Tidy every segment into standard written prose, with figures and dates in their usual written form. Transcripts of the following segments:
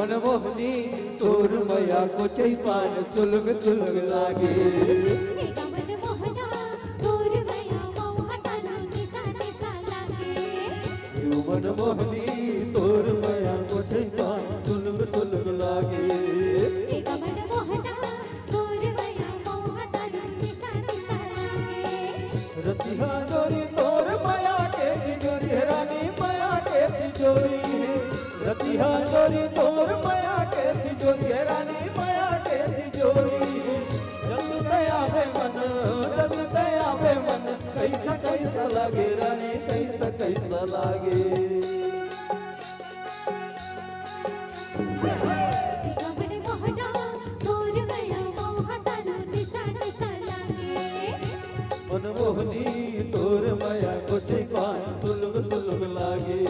मन मोहनी तोर मया को चैपान सुलग सुलग लागे गमन मोहना तोर मया मोहताना निसा निसा लागे मन मोहनी तोर मया को चैपान सुलग सुलग लागे गमन मोहना तोर मया मोहताना निसा निसा लागे रतिहा जोरी तोर मया के तिजोरी रानी मया के तिजोरी रतिहा जोरी तोर मया के तिजोरी रानी मया के तिजोरी जल दया वे मन कैसा कैसा लागे रानी कैसा कैसा लागे गमन मोहना तोर मया मोहताना निसा निसा लागे मनमोहनी तोर मया को चैपान सुलग सुलग लागे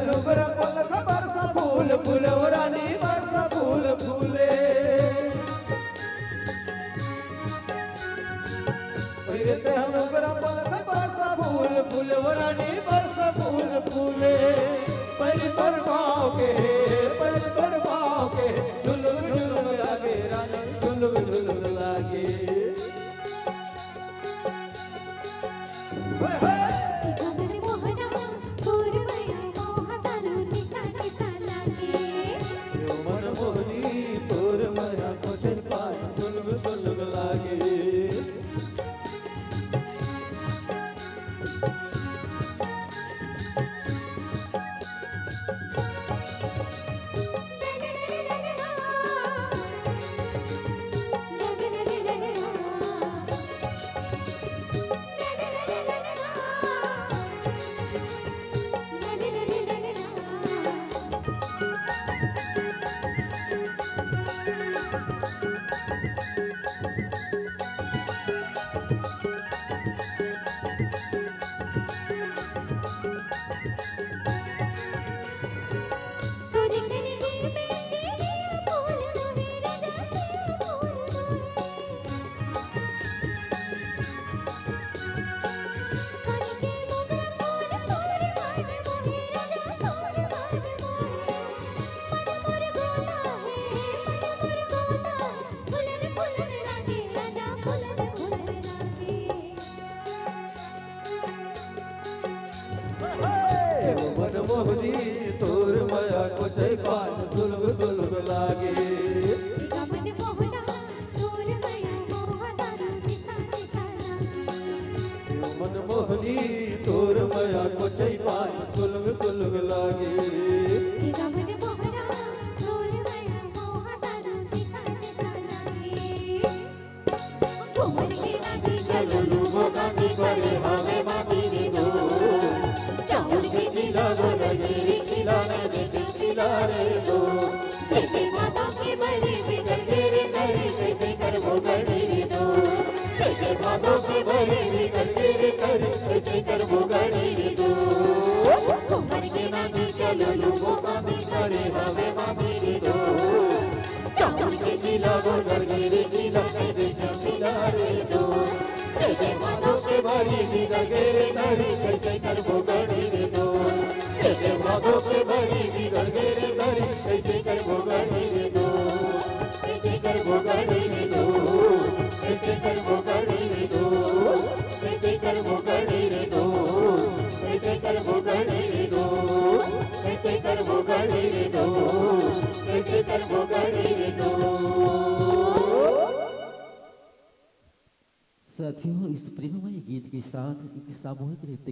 लुगरा पलक बरसा फूल फूल रानी बरसा फूल फूले लुगरा पलक बरसा फूल फूल रानी बरसा फूल फूले पहले तोर भाव के झुलुक झुलुक लागे रानी झुलुक झुलुक लागे गमन मोहना तोर मया मोहताना निसा निसा लागे मन मोहनी तोर मया को चैपान सुलग सुलग लागे तोर कलगी में चेरी फूल मोहे राजा फूल कानी के मोगरा फूल मोर मान मोहे राजा फूल मान मोहे मन मोर गोता है फूलन फूलन लागे राजा फूलन फूलन लागे मन मोहनी तोर मया को चैपान सुलग सुलग लागे गमन मोहना तोर मया मोहताना निसा निसा लागे मन मोहनी तोर मया को चैपान सुलग सुलग लागे गमन मोहना तोर मया मोहताना निसा निसा लागे घुमर के नाती चलो लूबो गाती करे हमें माती दे दो चाउर के चिला गोलगेरी खिला मैं देखे खिला रे दो देखे माता के बरे बिगड़ तेरे दरे कैसे कर वो गड़ी रे दो देखे माता के बरे बिगड़ तेरे दरे कैसे कर वो गड़ी रे दो घुमर के नाती चलो लूबो गाती करे हमें माती दे दो चाउर के चिला गोलगेरी खिला मैं देखे खिला रे दो देखे माता के बरे बिगड़ तेरे दरे कैसे कर वो गड़ी रे दो देखे माता के बरे बिगड़ तेरे दरे कैसे कर वो गड़ी रे दो कैसे कर वो गड़ी रे दो कैसे कर वो गड़ी रे दो कैसे कर वो गड़ी रे दो कैसे कर वो गड़ी रे दो कैसे कर वो गड़ी रे दो कैसे कर वो गड़ी रे दो। साथियों, इस प्रेममय गीत के साथ एक सामूहिक नृत्य